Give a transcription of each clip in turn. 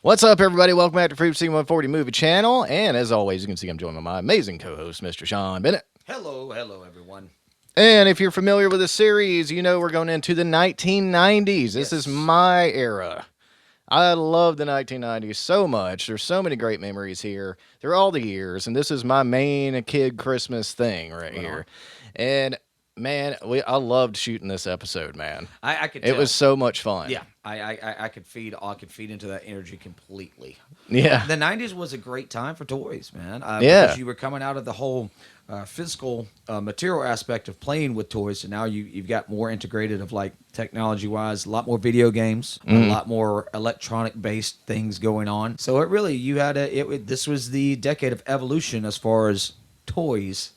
What's up, everybody? Welcome back to Fruit C140 Movie Channel. And as always, you can see I'm joined by my amazing co host, Mr. Sean Bennett. Hello, everyone. And if you're familiar with the series, you know we're going into the 1990s. This is Yes. my era. I love the 1990s so much. There's so many great memories here through all the years. And this is my main kid Christmas thing right Right on. here. And man, I loved shooting this episode, man. I could It was tell. so much fun. Yeah, I could feed. I could feed into that energy completely. Yeah. The '90s was a great time for toys, man, because Yeah. you were coming out of the whole physical material aspect of playing with toys, and now you've got more integrated of like technology wise, a lot more video games, a Mhm. lot more electronic based things going on. So it really you had a this was the decade of evolution as far as toys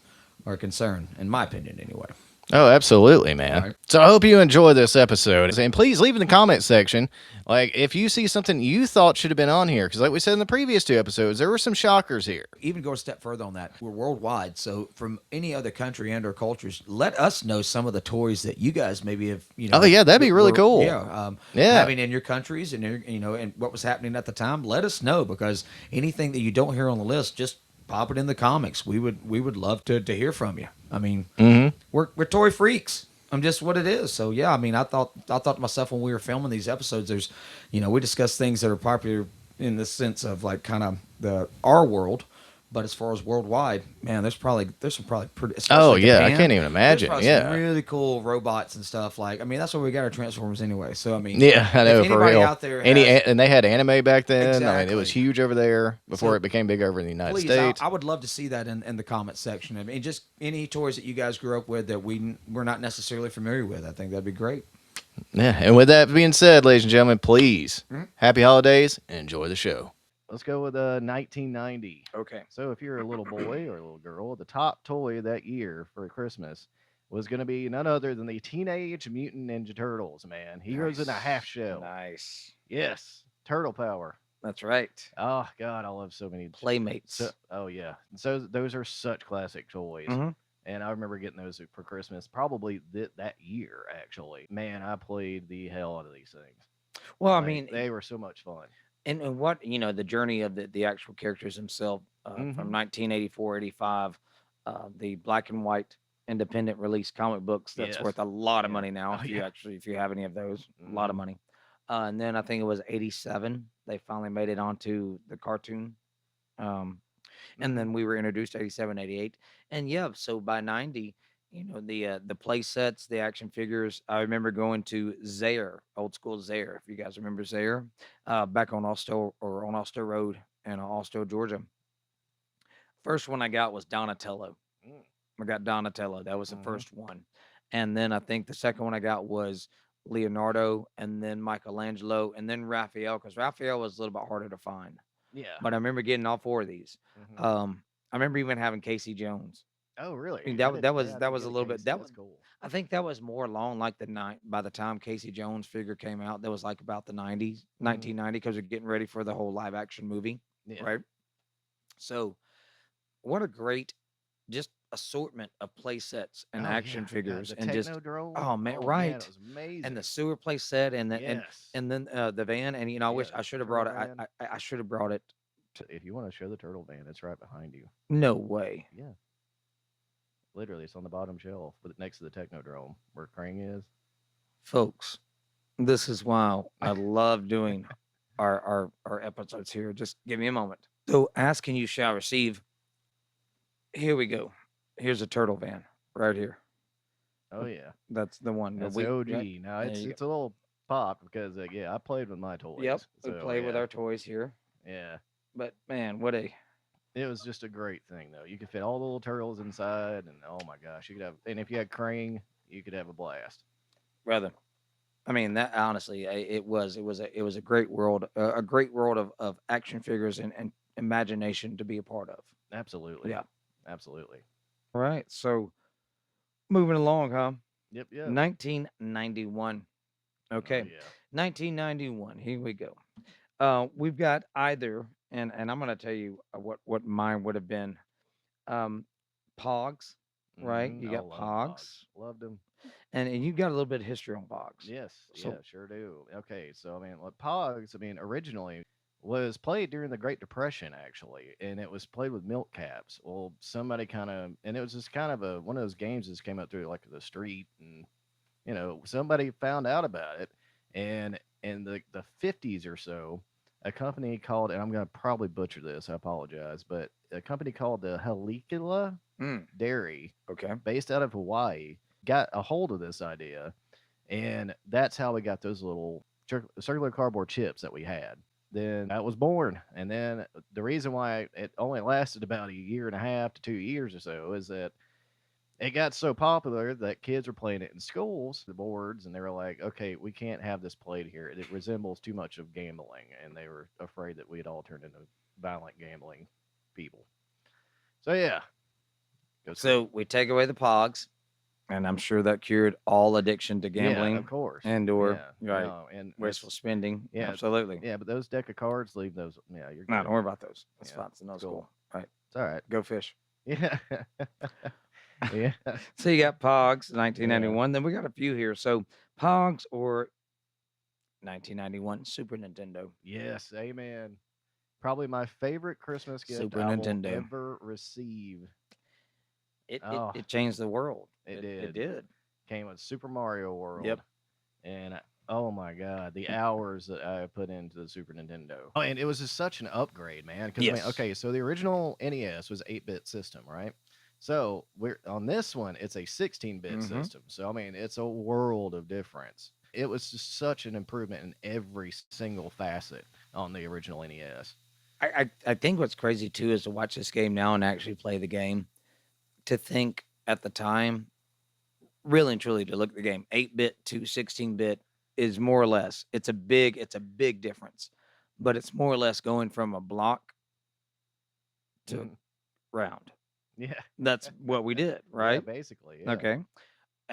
are concerned, in my opinion, anyway. Oh, absolutely, man. Right. So I hope you enjoy this episode. And please leave in the comment section, like, if you see something you thought should have been on here. Because, like we said in the previous two episodes, there were some shockers here. Even go a step further on that, we're worldwide. So from any other country and or cultures, let us know some of the toys that you guys maybe have, Oh, yeah, that'd be really cool. Yeah. having in your countries and and what was happening at the time. Let us know because anything that you don't hear on the list, just pop it in the comics. We would love to hear from you. I mean, Mm-hmm. we're toy freaks. I'm just what it is. So yeah, I mean, I thought to myself when we were filming these episodes, there's, we discuss things that are popular in the sense of like kind of the our world, but as far as worldwide, man, there's some probably pretty, Oh, especially yeah, I Japan. can't even There's imagine. probably some Yeah. really cool robots and stuff. Like, I mean, that's where we got our Transformers anyway. So I mean, Yeah, I if know, for anybody real. out there has And they had anime back then. I mean, it was exactly, huge over there before so it became big over in the United please, States. I would love to see that in the comment section. I mean, just any toys that you guys grew up with that we're not necessarily familiar with. I think that'd be great. Yeah, and with that being said, ladies and gentlemen, please, Mhm. happy holidays and enjoy the show. Let's go with 1990. Okay. So, if you're a little boy or a little girl, the top toy that year for Christmas was going to be none other than the Teenage Mutant Ninja Turtles, man. Heroes in a half Nice. shell. Nice. Yes, turtle power. That's right. Oh God, I love so many. So, Playmates. oh yeah, so those are such classic toys. Mm-hmm. And I remember getting those for Christmas, probably that year. Actually, man, I played the hell out of these things. Well, I Like mean, they were so much fun. and what the journey of the actual characters themselves from Hmm. 1984, 85, the black and white independent release comic books that's Yes. worth a lot of Yeah. money now. Oh yeah. If you have any of those, a lot of Hmm. money. And then I think it was 87 they finally made it onto the cartoon. Um, and Hmm. then we were introduced 87, 88, and yeah, so by 90, the play sets, the action figures. I remember going to Zaire, old school Zaire, if you guys remember Zaire, back on Austell Road in Austell, Georgia. First one I got was Donatello. I got Donatello. That was the Hmm. first one. And then I think the second one I got was Leonardo, and then Michelangelo, and then Raphael, because Raphael was a little bit harder to find. Yeah. But I remember getting all four of these. Hmm. I remember even having Casey Jones. Oh I mean, really? I that didn't. that Yeah, was I that didn't was a get a little bit case. that was. That's cool. I think that was more along like the night. By the time Casey Jones figure came out, that was like about the 90s, Hmm. 1990, because they're getting ready for the whole live action movie, Yeah. right? So, what a great just assortment of play sets and Oh yeah. action God, figures, the and just Technodrome. oh man, Oh man, it right? was And the amazing. sewer play set, Yes. and then the van, and I wish Yeah. I should have Turtle brought it. van. I should have brought it. If you want to show the turtle van, it's right behind you. No way, Yeah. Literally, it's on the bottom shelf, but next to the Technodrome where Krang is. folks. This is why I love doing our episodes here. Just give me a moment. So, ask and you shall receive. Here we go. Here's a turtle van right here. Oh yeah, That's the one. that's the We right OG. Now there you go. it's a little pop because yeah, I played with my Yep, toys. we So play with yeah, our toys here. yeah, But man, what a it was just a great thing though. You could fit all the little turtles inside, and oh my gosh, you could have. And if you had Krang, you could have a blast. brother. I mean, that honestly, it was a great world, a great world of action figures and imagination to be a part of. Absolutely, Yeah. absolutely. All right. So moving along, huh? Yep, yep. 1991. Oh Okay. yeah. 1991. Here we go. We've got either, and I'm going to tell you what mine would have been. Um, Pogs, right? Mm-hmm. You Oh, got love Pogs, Pogs. Loved them. and you got a little bit of history on Pogs. Yes, yeah, So sure do. Okay, so I mean, like, Pogs. I mean, originally was played during the Great Depression, actually, and it was played with milk caps. Well, somebody kind of, and it was just kind of a one of those games that came up through like the street, and somebody found out about it, and in the 50s or so, a company called, and I'm going to probably butcher this, I apologize, but a company called the Helicula Mm, Dairy, okay. based out of Hawaii, got a hold of this idea, and that's how we got those little circular cardboard chips that we had. Then that was born, and then the reason why it only lasted about a year and a half to 2 years or so is that it got so popular that kids were playing it in schools, the boards, and they were like, okay, we can't have this played here. It resembles too much of gambling, and they were afraid that we'd all turn into violent gambling people. So yeah, go So Steelers. we take away the pogs, and I'm sure that cured all addiction to Yeah, of gambling course. and or Yeah, right no, and wasteful spending. yeah, Absolutely. yeah, but those deck of cards, leave those. Yeah, you're No, good. don't worry about those. That's Yeah, fine. It's no it's cool. school. Right. It's all right. Go fish. Yeah, yeah, So you got Pogs, yeah. 1991. Then we got a few here. So Pogs or 1991 Super Nintendo. Yes, amen. Probably my favorite Christmas gift Super I will Nintendo. ever receive. It it, Oh, it changed the world. it It did. did. Came with Super Mario Yep. World, and oh my god, the hours that I put into the Super Nintendo. Oh, and it was just such an upgrade, man. Because I mean, Yes. okay, so the original NES was 8-bit system, right? So we're on this one, it's a 16-bit Mm-hmm. system. So I mean, it's a world of difference. It was just such an improvement in every single facet on the original NES. I think what's crazy too is to watch this game now and actually play the game. To think at the time, really and truly, to look at the game, 8-bit to 16-bit is more or less. It's a big difference, but it's more or less going from a block to Mhm. round. Yeah, That's what we did, yeah, right? basically, yeah. Okay. Good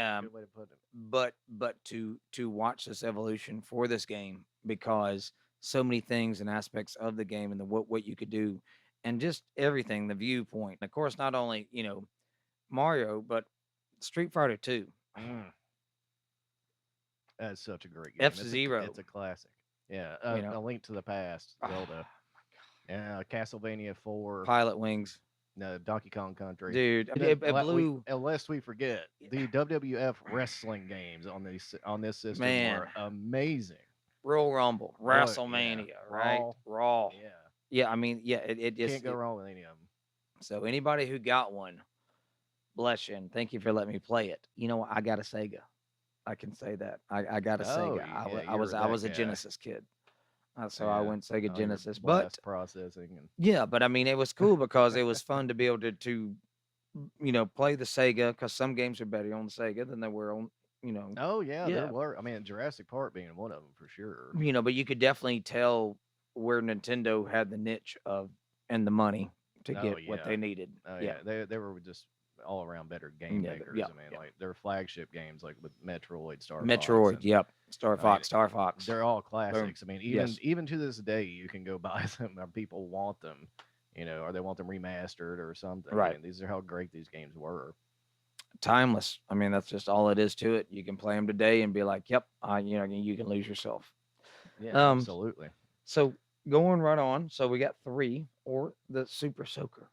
Um, way to put it. but to watch this evolution for this game because so many things and aspects of the game and the what you could do and just everything, the viewpoint. Of course, not only Mario, but Street Fighter 2, Mm, that's such a great F game. Zero, It's a classic. Yeah, you know, A Link to the Past, Zelda. Yeah, Castlevania 4, Pilot Wings, no, Donkey Kong Country. dude. I You mean, know, it blew, lest we forget, the WWF wrestling games on this system man. were amazing. Royal Rumble, Oh yeah, WrestleMania, right? Raw. Raw. Yeah, Yeah, I mean, yeah, it just can't go wrong with any of them. so anybody who got one, bless you and thank you for letting me play it. You know what? I got a Sega. I can say that. I got a Oh Sega. yeah, I you're was that a guy. Genesis kid. So I Yeah. went Sega Oh, your Genesis. But blast processing and yeah, but I mean it was cool because it was fun to be able to play the Sega because some games are better on the Sega than they were on, you know, oh yeah, there yeah. were. I mean, Jurassic Park being one of them for sure. But you could definitely tell where Nintendo had the niche of and the money to Oh get what yeah. they needed. Oh Yeah. yeah, they were just all around better game Yeah. makers. Yeah. I mean, Yeah. like their flagship games, like with Metroid, Star Fox, Metroid. and Yep. Star I mean, Fox. Star Fox. they're all Boom. classics. I mean, Yes. even to this day, you can go buy them, or people want them, or they want them remastered or something. I Right. mean, these are how great these games were. Timeless. I mean, that's just all it is to it. You can play them today and be like, "Yep, you can lose yourself." Yeah, Um, absolutely. so going right on. So we got three or the Super Soaker.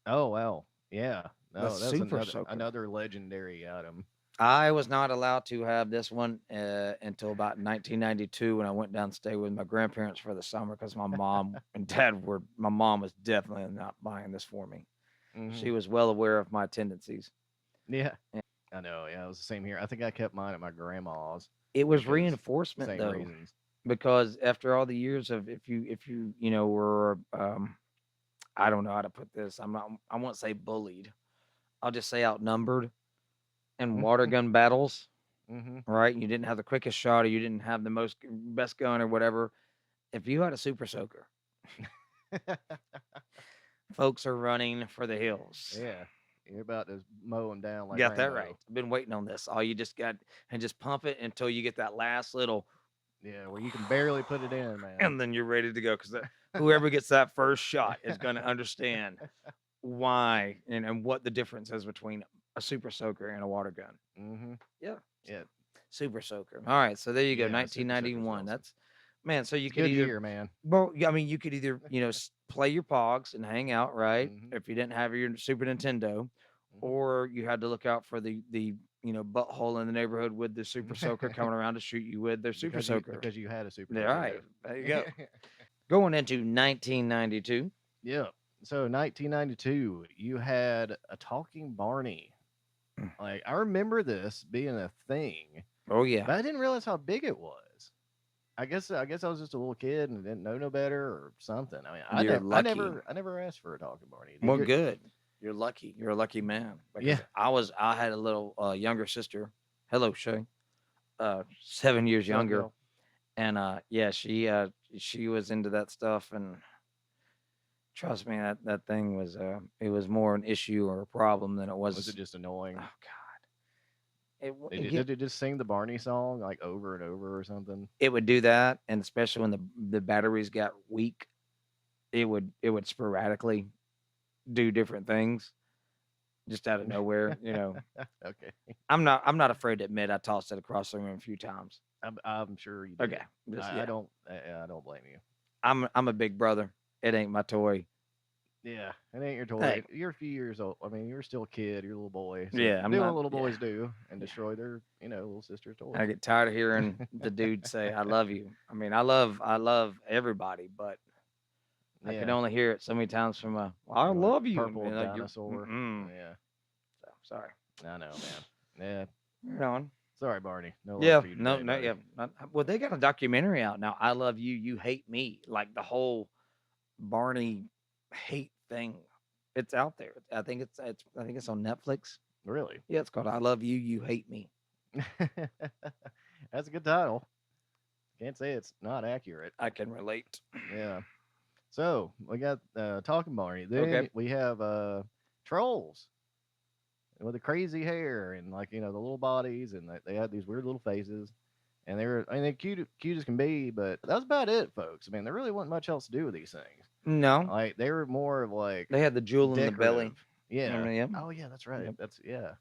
Oh well, yeah. The No, that's Super Soaker. another legendary item. I was not allowed to have this one until about 1992 when I went down to stay with my grandparents for the summer because my mom and dad were. My mom was definitely not buying this for me. Hmm. She was well aware of my tendencies. Yeah, And I know. Yeah, it was the same here. I think I kept mine at my grandma's it was because reinforcement same though, reasons. because after all the years of if you were I don't know how to put this. I won't say bullied. I'll just say outnumbered in water gun battles, Hmm. right? You didn't have the quickest shot or you didn't have the best gun or whatever. If you had a super soaker, folks are running for the hills. Yeah, you're about to mow them down like Got that right. Rambo. I've been waiting on this. All you just got and just pump it until you get that last little Yeah, where you can barely put it in, man. and then you're ready to go because whoever gets that first shot is going to understand why and what the difference is between a super soaker and a water gun. Hmm. Yeah. Yeah, Super soaker. All right. So there you go. yeah. Super Soaker's 1991. awesome. Man, so you It's a could good either, year, man. well, yeah, I mean, you could either, play your Pogs and hang out, right? Hmm. If you didn't have your Super Nintendo, Hmm. or you had to look out for the butthole in the neighborhood with the Super Soaker coming around to shoot you with their Super Soaker. Because you had a Super Yeah, right. Nintendo. There you go. Going into 1992. Yeah. So 1992, you had a talking Barney. Mm. Like I remember this being a thing, Oh yeah, but I didn't realize how big it was. I guess I was just a little kid and didn't know no better or something. I mean, you're lucky. I never asked for a talking Barney. Did Well, you? good. You're lucky. You're a lucky man Yeah. because I had a little younger sister. Hello, Shay. 7 years What's up, younger, y'all? and yeah, she was into that stuff, and trust me, that thing was it was more an issue or a problem than it Was it was. just Oh annoying? God, yeah, Did it just sing the Barney song like over and over or something? it would do that, and especially when the batteries got weak, it would sporadically do different things just out of nowhere. Okay. I'm not afraid to admit I tossed it across the room a few times. I'm sure you did. Okay, just I yeah. don't. I don't blame you. I'm a big brother. It ain't my toy. Yeah, it ain't your toy. Hey, You're a few years old. I mean, you're still a kid. You're a little boy. So yeah, I'm do what not. little Yeah, boys do and yeah. destroy their, little sister's toys. I get tired of hearing the dude say, "I love you." I mean, I love everybody, but I can Yeah, only hear it so many times from "I you're like love you," and purple be like, "You're." dinosaur. Mm-mm. Yeah, So sorry. I know, man. Yeah, Moving on. sorry, Barney. No love Yeah, for you no, today, no, buddy. yeah. Well, they got a documentary out now. I love you, you hate me. Like the whole Barney hate thing. It's out there. I think it's on Netflix. Really? Yeah, it's called "I Love You, You Hate Me." That's a good title. Can't say it's not accurate. I can relate. Yeah. So we got talking Barney. Okay. Then we have trolls with the crazy hair and like the little bodies and they had these weird little faces and they're cute as can be, but that's about it, folks. I mean, there really wasn't much else to do with these things. No, Like they were more of like they had the jewel in the belly. decorative. Yeah. Remember? Yep. Oh yeah, that's right. Yep. That's yeah.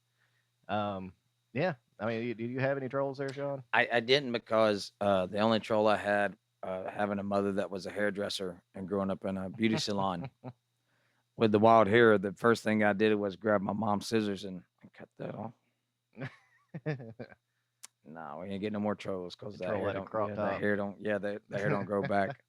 Um, yeah. I mean, did you have any trolls there, Sean? I didn't because the only troll I had, having a mother that was a hairdresser and growing up in a beauty salon with the wild hair, the first thing I did was grab my mom's scissors and cut that off. No, we ain't getting no more trolls because that Troll hair had a don't. crop Yeah, that top. hair don't. Yeah, the hair don't grow back.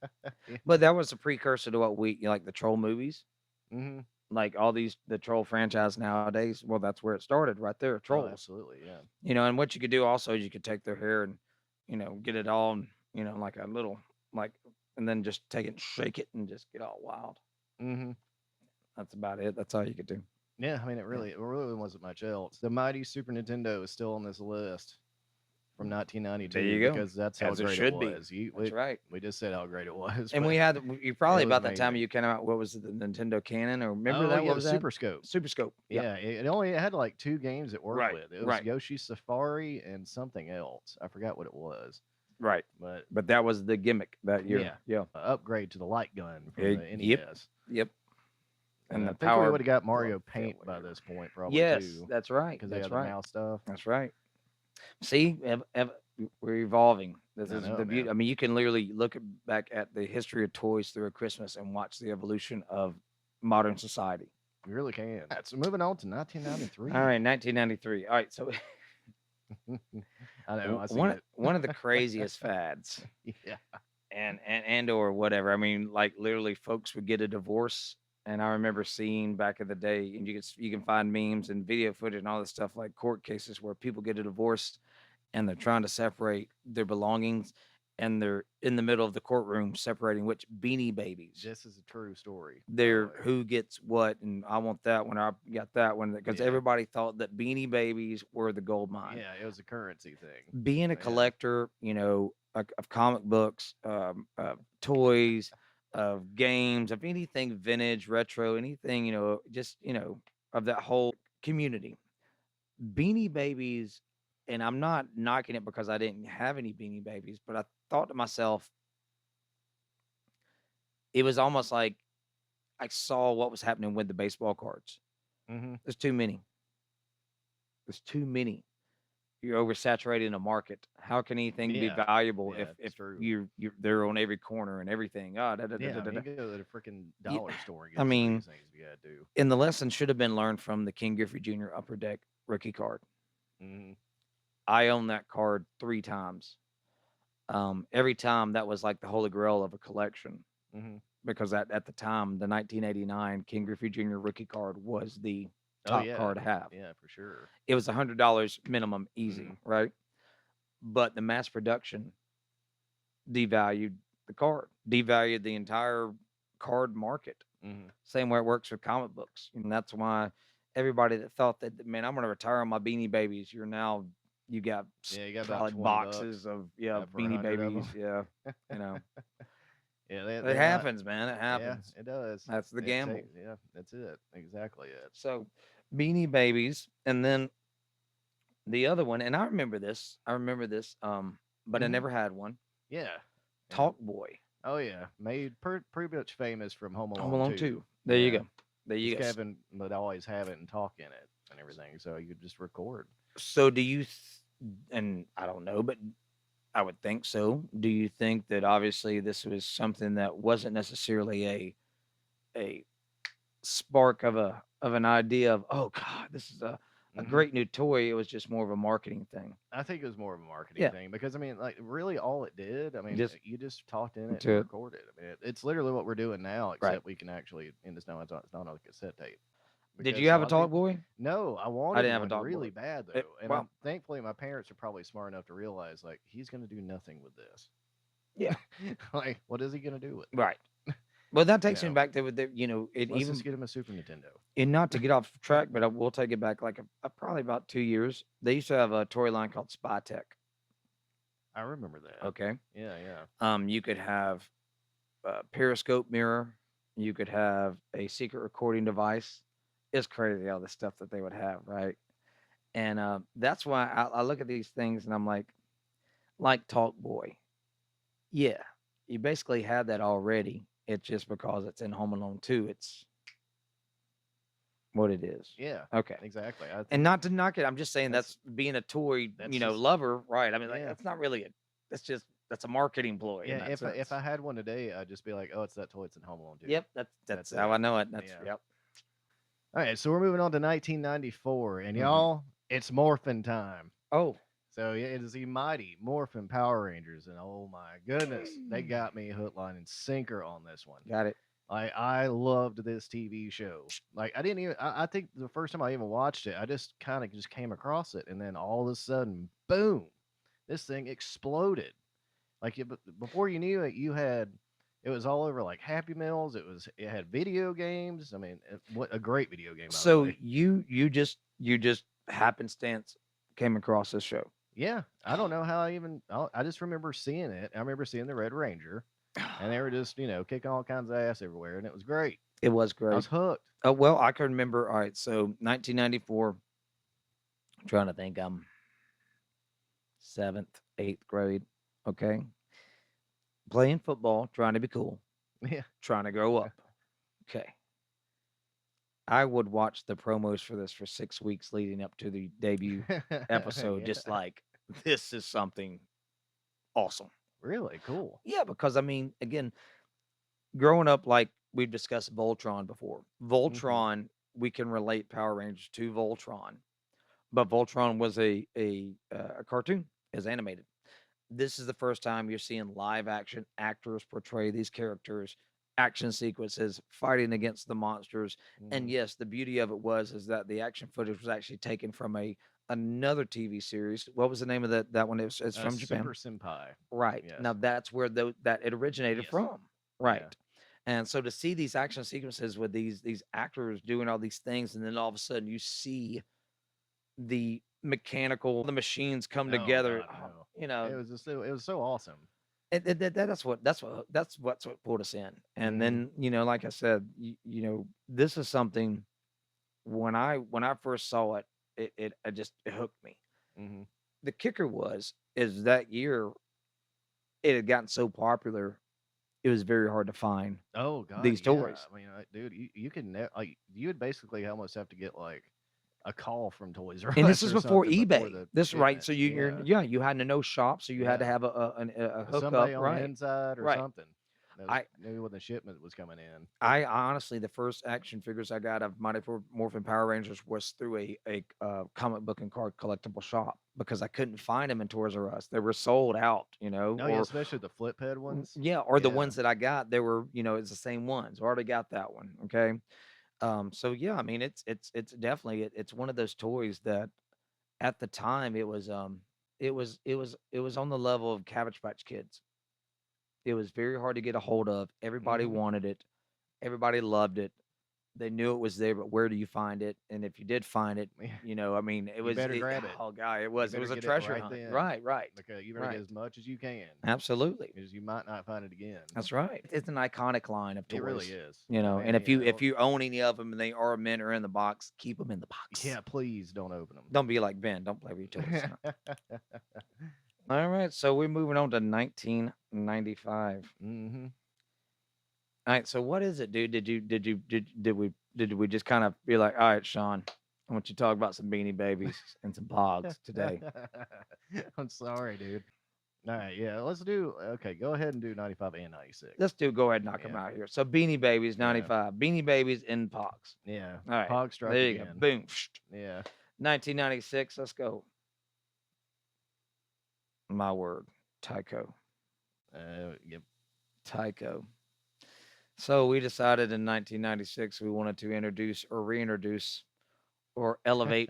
Yeah. But that was a precursor to what like the troll movies, Hmm. like all the troll franchise nowadays. Well, that's where it started, right there. Oh, Trolls. absolutely. Yeah. And what you could do also is you could take their hair and, get it all, like a little, like, and then just take it and shake it and just get all wild. Hmm. That's about it. That's all you could do. Yeah. I mean, Yeah. it really wasn't much else. The mighty Super Nintendo is still on this list from There 1992 you go. because that's how As it great it should be. was. That's right. We just said how great it was, And but we had, you probably it was about that time amazing. you came out, what was it, the Nintendo Canon? Or remember Oh that? yeah, What the was that? Super Scope. Super Scope. Yeah. Yeah, it had like two games it worked Right. with. It was Right. Yoshi Safari and something else. I forgot what it was, Right. but But that was the gimmick that year. yeah, Yeah. upgrade to the light gun from Eh, the Yep. NES. Yep. And And I the think we power. would have got Mario glove, yeah, Paint by whatever. this point, probably Yes, too, that's right. because they That's had the right. mouse stuff. That's right. See, we're evolving. This I is know, the beauty. man. I mean, you can literally look back at the history of toys through a Christmas and watch the evolution of modern society. You really can. So moving on to All 1993. right, 1993. All right, so I know, I see one it. one of the craziest fads, Yeah. and or whatever. I mean, like literally, folks would get a divorce, and I remember seeing back in the day, and you can find memes and video footage and all this stuff like court cases where people get a divorce and they're trying to separate their belongings and they're in the middle of the courtroom separating which Beanie Babies. This is a true story, by the They're way. who gets what, and I want that one, I got that one, because Yeah. everybody thought that Beanie Babies were the gold mine. Yeah, it was a currency thing. Being a Yeah. collector, of comic books, toys, of games, of anything vintage, retro, anything, just of that whole community. Beanie Babies, and I'm not knocking it because I didn't have any Beanie Babies, but I thought to myself, it was almost like I saw what was happening with the baseball cards. Hmm. There's too many. There's too many. you're oversaturating a market. How can anything be Yeah, valuable yeah, if it's true. you're they're on every corner and everything? Ah, da, da, da, Yeah, da, I da, mean, da. you go to the freaking Yeah, dollar store and I get some of these mean, things if you got to. and the lesson should have been learned from the King Griffey Jr. Upper Deck rookie card. Hmm. I own that card 3 times. Every time that was like the holy grail of a collection Hmm. because at the time the 1989 King Griffey Jr. rookie card was the Oh top yeah, card to have. yeah, for sure. It was $100 minimum Hmm. easy, right? But the mass production devalued the card, devalued the entire card market. Hmm. Same way it works with comic books. And that's why everybody that thought that, man, I'm going to retire on my Beanie Babies, you got Yeah, you got about probably 20 bucks boxes of, yeah, for a Beanie hundred of them. Babies. Yeah. You know, Yeah, it they're not. happens, man. It Yeah, happens. it does. That's the It gamble. takes. Yeah, that's it. Exactly it. So, Beanie Babies. And then the other one, and I remember this, but I Hmm. never had one. Yeah, yeah. Talk Boy. Oh yeah, made pretty much famous from Home Home Alone Alone 2. 2. There you Yeah, go. There because you go. Kevin would always have it and talk in it and everything, so you could just record. So do you, and I don't know, but I would think so. Do you think that obviously this was something that wasn't necessarily a spark of an idea of, oh God, this is a Hmm. great new toy. It was just more of a marketing thing. I think it was more of a marketing Yeah, thing because I mean, like, really, all it did. I mean, just you just talked in it and to it. recorded. I mean, it's literally what we're doing now, Right. except we can actually. And it's not on a cassette tape Did you because a have a lot of Talk people. Boy? No, I I wanted didn't have a one Talk Boy. really bad though, and Well, thankfully my parents are probably smart enough to realize like he's going to do nothing with this. yeah, Like, what is he going to do with it? right. Well, that You takes me know, back to it let's just even get him a Super Nintendo. and not to get off track, but I will take it back like probably about 2 years. They used to have a toy line called Spy Tech. I remember that. Okay. Yeah, yeah. You could have a periscope mirror. You could have a secret recording device. It's crazy all the stuff that they would have, right? And that's why I look at these things and I'm like Talk Boy. Yeah, you basically had that already. It's just because it's in Home Alone 2, it's what it is. Yeah, Okay. exactly. I And think not to knock it, I'm just saying that's that's being a toy, that's just lover, right? I mean, like yeah. that's not really that's a marketing ploy Yeah, in that if sense. I had one today, I'd just be like, "Oh, it's that toy. It's in Home Alone 2." Yep, that's That's how I it. know it. That's Yeah. yep. All right, so we're moving on to 1994, and Hmm. y'all, it's morphin time. Oh, So yeah, it is the mighty Morphin Power Rangers, and oh my goodness, they got me hook, line, and sinker on this one. got it. I loved this TV show. Like I didn't even I think the first time I even watched it, I just kind of just came across it, and then all of a sudden, boom, this thing exploded. Like before you knew it, you had it was all over like Happy Meals. It had video games. I mean, what a great video game by the So way. you just happenstance came across this show. Yeah, I don't know how I just remember seeing it. I remember seeing the Red Ranger, and they were just kicking all kinds of ass everywhere, and it was great. It was I great. was hooked. Oh well, I can remember. All right, so 1994. I'm trying to think. I'm seventh, eighth grade. Okay, playing football, trying to be cool, Yeah. trying to grow up. Okay, I would watch the promos for this for 6 weeks leading up to the debut episode, Yeah. just like this is something awesome. Really cool. Yeah, because I mean, again, growing up, like we've discussed Voltron before. Hmm. Voltron, we can relate Power Rangers to Voltron, but Voltron was a cartoon, is animated. This is the first time you're seeing live action actors portray these characters, action sequences, fighting against the monsters. And Hmm. yes, the beauty of it was is that the action footage was actually taken from another TV series. What was the name of that one? It's from Japan. Super Senpai. Right. Now Yes. that's where that it originated Yes. from. Yeah. Right. And so to see these action sequences with these actors doing all these things, and then all of a sudden you see the machines come Oh together, God, no. you know, It was so awesome. that's what pulled us in. And Hmm. then like I said, this is something when I first saw it, it hooked me. Hmm. The kicker is that year it had gotten so popular, it was very hard to find Oh God, these yeah. toys. I mean, like, dude, you could like you would basically almost have to get like a call from Toys R And this Us is or before something before eBay. the This right. So shipment. you're Yeah, yeah, you had to know shop, so you had to yeah. have a hookup, Somebody on the right? inside or Right. something that was I knew when the shipment was coming in. I honestly, the first action figures I got of Mighty Morphin Power Rangers was through a comic book and card collectible shop because I couldn't find them in Toys R Us. They were sold out, Oh yeah, especially the flip head ones. yeah, or the Yeah. ones that I got, they were, it's the same ones. I already got that one. Okay. So yeah, I mean, it's definitely it's one of those toys that at the time it was on the level of Cabbage Patch Kids. It was very hard to get a hold of. Everybody Hmm. wanted it. Everybody loved it. They knew it was there, but where do you find it? And if you did find it, I mean, it You was better grab it. oh god, it You was it better was a get it treasure right hunt. then. Right, right, Okay, you better get right. as much as you can Absolutely. because you might not find it again. That's right. It's an iconic line of It really toys. is. And Man, if you own any of them and they are mint or in the box, keep them in the box. yeah, please don't open them. Don't be like Ben. Don't play with your toys. All right, so we're moving on to 1995. Hmm. All right, so what is it, dude? Did we just kind of be like, all right, Sean, I want you to talk about some Beanie Babies and some Pogs today. I'm sorry, dude. All right, yeah, let's do. Okay, go ahead and do 95 and 96. Let's go ahead and knock them Yeah, out here. So Beanie Babies, yeah, 95. Beanie Babies and Pogs. yeah. All right, Pog strike there you go. again. Boom. Yeah. 1996. Let's go. My word, Tycho. Yep. Tycho. So we decided in 1996 we wanted to introduce or reintroduce or elevate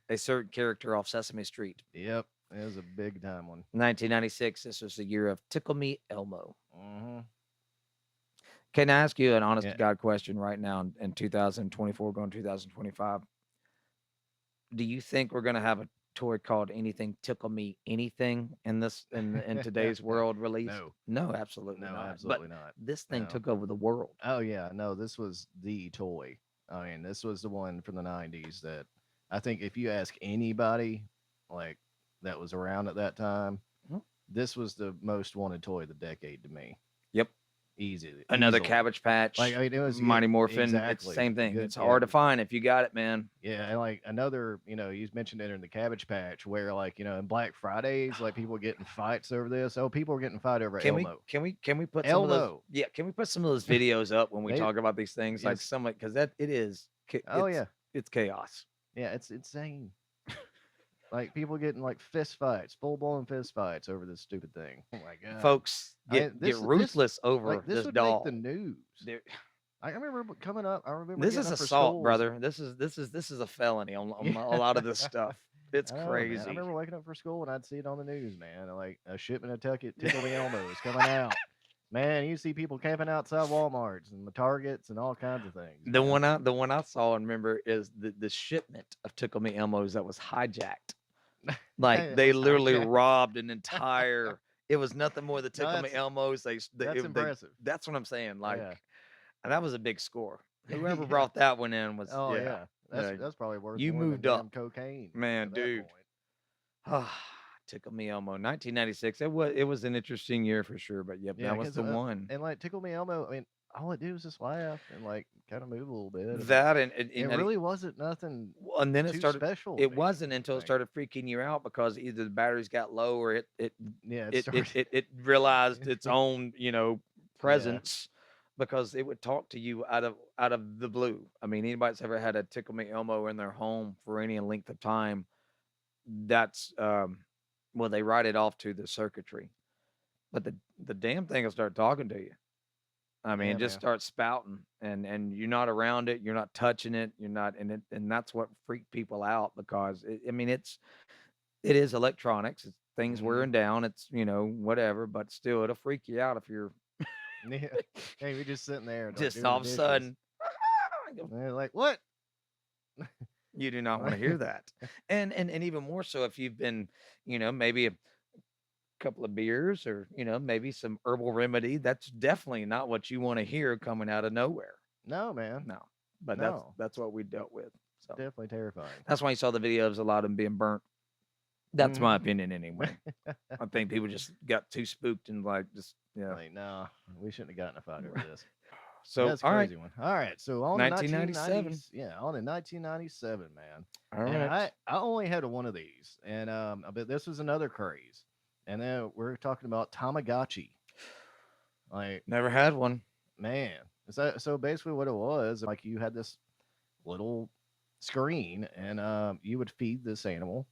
a certain character off Sesame Street. Yep. It was a big time one. 1996. This was the year of Tickle Me Elmo. Hmm. Can I ask you an honest Yeah. to God question right now in 2024, going 2025? Do you think we're going to have a toy called Anything Tickle Me Anything in today's world release? No. No, absolutely No, not. absolutely But not. this thing No. took over the world. Oh yeah, no, this was the toy. I mean, this was the one from the 90s that I think if you ask anybody like that was around at that time, Mhm. this was the most wanted toy of the decade to me. Yep. Another Easily. Cabbage Patch, Like I mean, it was Mighty Morphin. It's the exactly same thing. good. It's Yeah, hard to find if you got it, man. yeah, and like another, you mentioned it in the Cabbage Patch where like in Black Fridays, like people were getting fights over this. Oh, people were getting fight over Can we Elmo. can we put some of those? Elmo. Yeah, can we put some of those videos up when we They, talk about these things? Like it's some because that it is oh yeah, it's chaos. yeah, it's insane. Like people getting like fist fights, full blown fist fights over this stupid thing. Oh my god, Folks I mean, get this ruthless over like this this would doll. make the news. There- I remember coming up. I remember This getting is up for assault, school. brother. This is a felony on a lot of this stuff. It's I know, man. I crazy. remember waking up for school and I'd see it on the news, man. Like a shipment of Tickle Me Elmos coming out. Man, you see people camping outside Walmarts and the Targets and all kinds of things. The Man. one I saw and remember is the shipment of Tickle Me Elmos that was hijacked. Like It they was literally hijacked. robbed an entire. It was nothing more than No, Tickle Me Elmos. that's impressive. That's what I'm saying. Like, Yeah. and that was a big score. Whoever Yeah. brought that one in was Oh yeah. yeah. That's probably worth You more moved than up, damn cocaine man, at that dude. point. Tickle Me Elmo, 1996. It was an interesting year for sure. But yep, Yeah, that was 'cause, the one. and like Tickle Me Elmo, I mean, all it did was just laugh and like kind of move a little bit. And That it really wasn't nothing and then it too started. special. to It me. wasn't until it Like, started freaking you out because either the batteries got low or yeah, it it started. it realized its own Yeah. presence because it would talk to you out of the blue. I mean, anybody that's ever had a Tickle Me Elmo in their home for any length of time, that's well, they write it off to the circuitry, but the damn thing will start talking to you. I mean, Yeah, it just man. starts spouting, and you're not around it, you're not touching it, you're not, and that's what freaked people out because I mean, it is electronics, it's things Mhm. wearing down, it's whatever, but still, it'll freak you out if you're Yeah. Hey, we just sitting there, like, just doing all the of a dishes. sudden. And they're like, what? You do not want to hear that, and even more so if you've been, maybe a couple of beers or maybe some herbal remedy. That's definitely not what you want to hear coming out of nowhere. No, man. No, but No. that's what we dealt with. So Definitely terrifying. that's why you saw the videos a lot of them being burnt. That's my Mhm. opinion anyway. I think people just got too spooked and like just Like, no, we shouldn't have gotten a fight over this. So That's a all right, crazy one. All right, so on the 1997. 1990s, yeah, on the 1997, man. All And right. I only had one of these, and but this was another craze. And then we're talking about Tamagotchi. Like, Never had one. man, so basically what it was, like you had this little screen, and you would feed this animal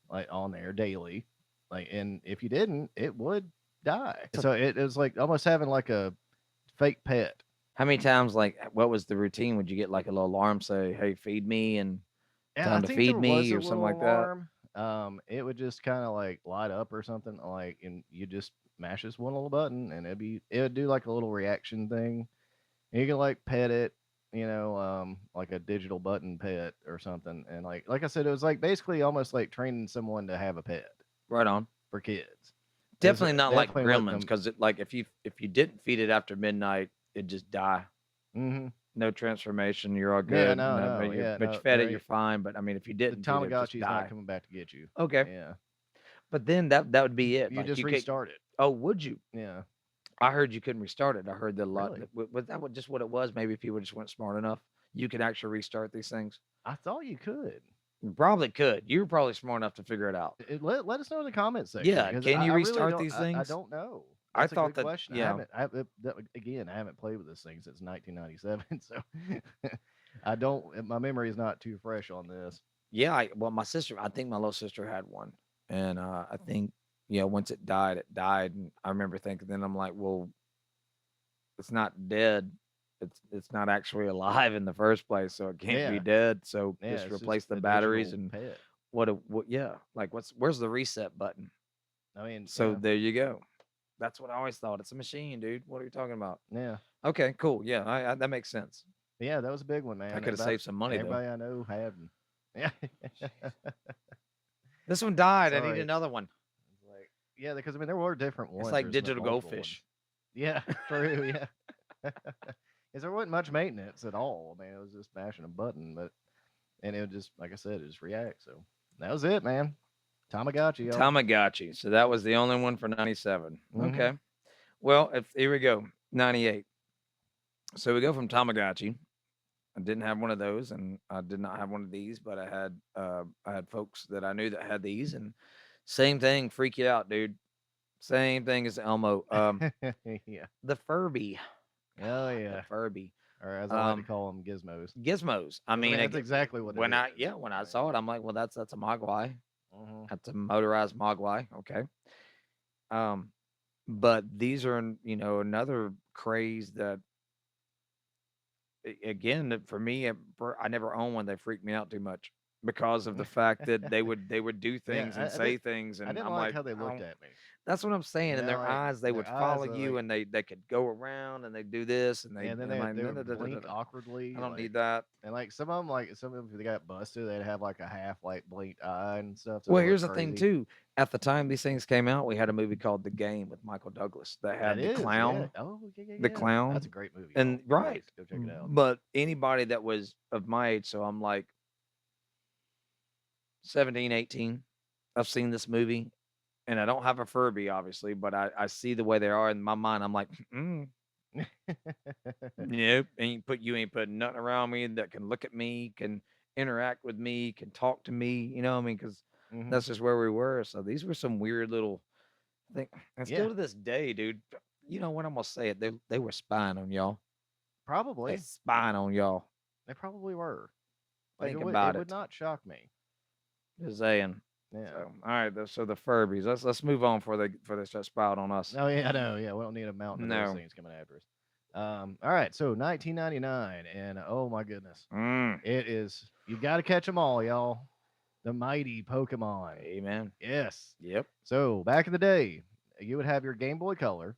like on there daily, like, and if you didn't, it would die. So it was like almost having like a fake pet. How many times, like, what was the routine? Would you get like a little alarm say, "Hey, feed me," and Yeah, I time to think there feed was me a or something little like that? alarm. It would just kind of like light up or something, like, and you just mash this one little button, and it would do like a little reaction thing. And you can like pet it, like a digital button pet or something. And like I said, it was like basically almost like training someone to have a pet Right on. for kids. It's Definitely not like definitely letting Gremlins, them. because like if you didn't feed it after midnight, it just die. Hmm. No transformation. You're all Yeah, good. no, No, no, yeah, but you no. fed it, you're fine. But I mean, if you The didn't feed it, just Tamagotchi's not die. coming back to get you. Okay. Yeah, But then that would be it. you Like just you could. restart it. Oh, would you? Yeah, I heard you couldn't restart it. I heard that a lot. really. Was that just what it was? Maybe people just weren't smart enough. You could actually restart these things. I thought you could. You probably could. You were probably smart enough to figure it out. Let us know in the comment section, Yeah. because Can you I really restart don't. these I things? don't know. I That's a thought good that. question. Yeah. Again, I haven't played with this thing since 1997, so I don't. My memory is not too fresh on this. Yeah. Well, my sister. I think my little sister had one, and I think once it died, it died. And I remember thinking, then I'm like, well, it's not dead. It's not actually alive in the first place, so it can't be Yeah, dead. So yeah. just It's just replace the a batteries digital and pet. what? Yeah, like where's the reset button? I mean, So yeah, there you go. That's what I always thought. It's a machine, dude. What are you talking about? yeah, Okay, cool. Yeah, that makes sense. yeah. That was a big one, I man. could have About saved some money though. everybody I know had them. Yeah. This one died. I need Sorry. another one. It's like, yeah, because I mean there were different It's ones. like There's digital multiple ones. goldfish. Yeah, true. Yeah. Because there wasn't much maintenance at all. I mean, it was just mashing a button, and it would just, like I said, it just react. So that was it, man. Tamagotchi, y'all. Tamagotchi. So that was the only one for 97. Hmm. Okay. Well, here we go. 98. So we go from Tamagotchi. I didn't have one of those, and I did not have one of these, but I had folks that I knew that had these, and same thing, freak you out, dude. Same thing as Elmo. Yeah. The Furby, Oh the yeah. Furby. Or as I like to Um, call them, gizmos. Gizmos. I 'Cause, I mean, mean, that's exactly what it is. when I I mean, saw it, I'm like, well, that's a Mogwai. hmm That's a motorized Mogwai. Okay. Um, but these are another craze that again for me, I never owned one. They freaked me out too much because of the fact that they would do yeah. things and I say did. things, I and didn't I'm like like, how they I looked don't. at me. That's what I'm saying. In their Like eyes, they would their eyes follow are you, like, and they could go around and they do this, and and then and I'm like, they no, no, would no, no, no, blink no. awkwardly, I don't like. need that. And like some of them, if they got busted, they'd have like a half like blinked eye and stuff, so Well, they look here's the thing crazy. too. At the time these things came out, we had a movie called The Game with Michael Douglas that That had the is, yeah. clown, Oh, yeah, yeah, the yeah. That's clown, a great movie, and y'all. right. Please go check it out. But anybody that was of my age, so I'm like 17, 18, I've seen this movie, and I don't have a Furby, obviously, but I see the way they are in my mind. I'm like, nope. You ain't putting nothing around me that can look at me, can interact with me, can talk to me. You know what I mean? Because Hmm. that's just where we were. So these were some weird little thing. And still Yeah, to this day, dude, you know what I'm gonna say it. They were spying on y'all. They probably. spying on y'all. They probably were. Like Think it about would it. not shock me. Just saying. So Yeah. all right, so the Furbies. Let's move on for they start spying on us. Oh yeah, I know. Yeah, we don't need a mountain of those No. things coming after us. All right. So 1999, and oh my goodness, Mm. it is. You got to catch them all, y'all. The mighty Pokemon. Amen. Yes. Yep. So back in the day, you would have your Game Boy Color,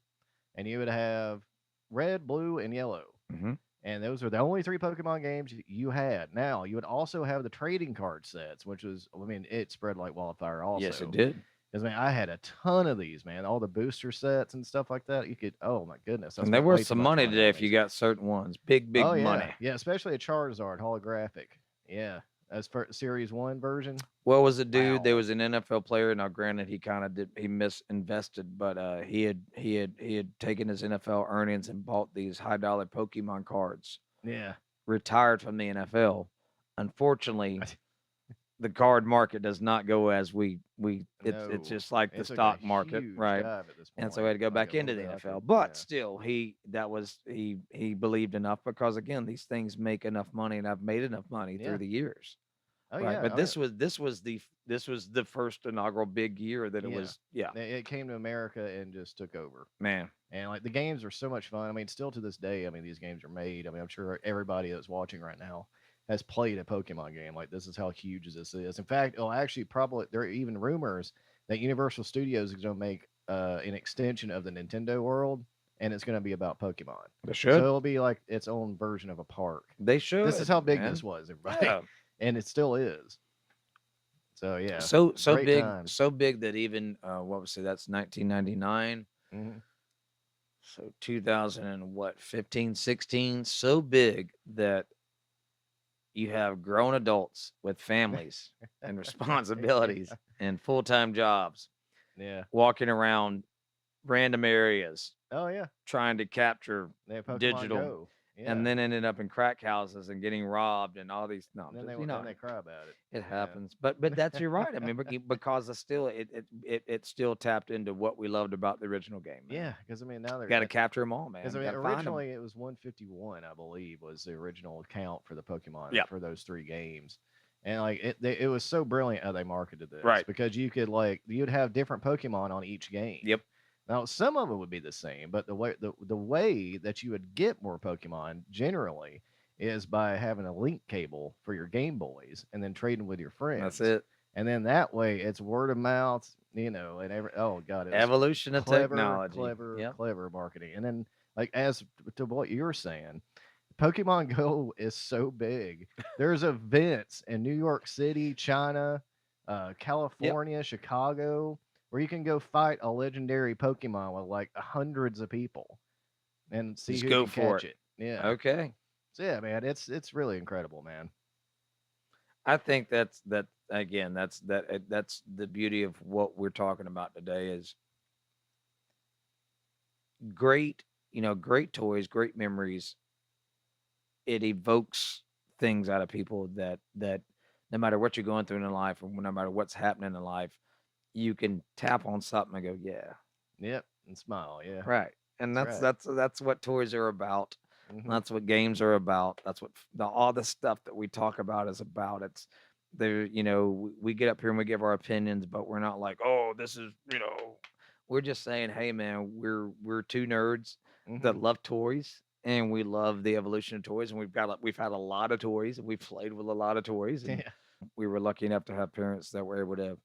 and you would have red, blue, and yellow. Mm-hmm. And those are the only three Pokemon games you had. Now, you would also have the trading card sets, which was, I mean, it spread like wildfire also. Yes, it did. Because, man, I had a ton of these, man. All the booster sets and stuff like that. You could, oh my goodness. I And they spent were way too some much money money today on if you these. got certain ones. Big Oh, yeah. money. Yeah, especially a Charizard holographic. Yeah. as for Series 1 version. What was the dude? There Wow. was an NFL player. Now, granted, he kind of did he misinvested, but he had taken his NFL earnings and bought these high dollar Pokemon cards. Yeah. Retired from the NFL. Unfortunately, the card market does not go as it's No. just like the It took a stock market, huge right? dive at this And so he point. had to go Like back a little into the bit after. NFL. But Yeah. still, he believed enough because again, these things make enough money, and I've made enough money through Yeah. the years, Oh right? yeah. But I mean, this was the first inaugural big year that it yeah. was. Yeah, It came to America and just took over. man. And like the games are so much fun. I mean, still to this day, I mean, these games are made. I mean, I'm sure everybody that's watching right now has played a Pokemon game. Like this is how huge this is. In fact, it'll actually probably there are even rumors that Universal Studios is going to make an extension of the Nintendo world, and it's going to be about Pokemon. They So should. it'll be like its own version of a park. They This is should, how big man. this was, everybody, Yeah. and it still is. So yeah, So great big, times. so big that even what was it? That's 1999. Hmm. So 2000 and what, 15, 16, so big that you have grown adults with families and responsibilities and full-time jobs Yeah. walking around random areas Oh yeah. trying to capture They have Pokemon digital Go. and Yeah. then ended up in crack houses and getting robbed and all these no, And then just, then they cry about it. it Yeah. happens. But that's you're right. I mean, because it's still it still tapped into what we loved about the original game, man. Yeah, because I mean now they're Got to capture them all, because man. I mean Got to find them. originally it was 151, I believe, was the original count for the Pokemon Yeah. for those three games, and like it was so brilliant how they marketed this, Right. because you could like you'd have different Pokemon on each game. Yep. Now some of them would be the same, but the way that you would get more Pokemon generally is by having a link cable for your Game Boys and then trading with your friends. That's it. And then that way it's word of mouth, and oh god, it was Evolution of clever, technology. clever, Yep. clever marketing. And then like as to what you were saying, Pokemon Go is so big. There's events in New York City, China, California, Chicago, where you can go fight a legendary Pokemon with like hundreds of people and see Just who go can for catch it. Yeah. Okay. So yeah, man, it's really incredible, man. I think that again. That's the beauty of what we're talking about today is great. Great toys, great memories. It evokes things out of people that no matter what you're going through in life or no matter what's happening in life, you can tap on something and go, yeah, Yep, and smile. Yeah, right. And that's that's what toys are about. right. That's what games are about. That's what all the stuff that we talk about is about. It's there, we get up here and we give our opinions, but we're not like, oh, this is, we're just saying, hey man, we're two nerds that love toys and we love the evolution of toys and we've had a lot of toys and we've played with a lot of toys and Yeah. we were lucky enough to have parents that were able to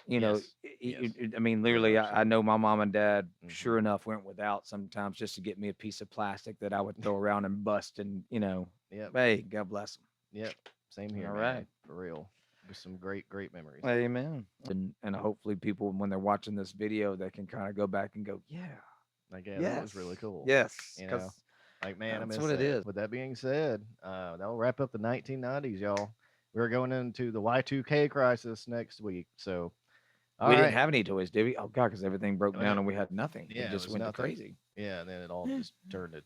Yes. Yes. I mean, Very literally, much I so. know my mom and dad, Mhm. sure enough, went without sometimes just to get me a piece of plastic that I would throw around and bust. And, Yep. hey, God bless them. Yep. Same here, All man. right. For real. Just some great, great memories. Amen. And hopefully, people, when they're watching this video, they can kind of go back and go, yeah, Like, yeah, that was really cool. yes, You because know, like, man, I that's miss what it that. is. With that being said, that'll wrap up the 1990s, y'all. We're going into the Y2K crisis next week. So, all we right. didn't have any toys, did we? Oh, God, because everything broke Well, down and we had nothing. yeah, It it just was went nothing. crazy. Yeah, and then it all just turned to,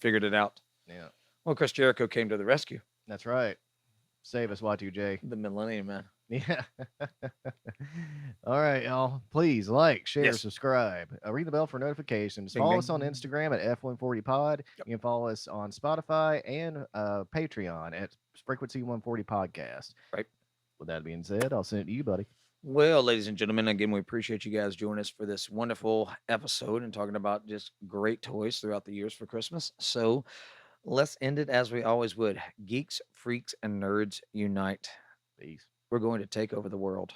Figured it out. yeah. Well, Chris Jericho came to the rescue. That's right. Save us, Y2J. The Millennium Man. Yeah. All right, y'all. Please like, share, Yes. subscribe. Ring the bell for notifications. Ding, Follow ding. us on Instagram at F140pod. Yep. You can follow us on Spotify and Patreon at Frequency 140 Podcast. Right. With that being said, I'll send it to you, buddy. Well, ladies and gentlemen, again, we appreciate you guys joining us for this wonderful episode and talking about just great toys throughout the years for Christmas. So let's end it as we always would. Geeks, freaks, and nerds unite. Peace. We're going to take over the world.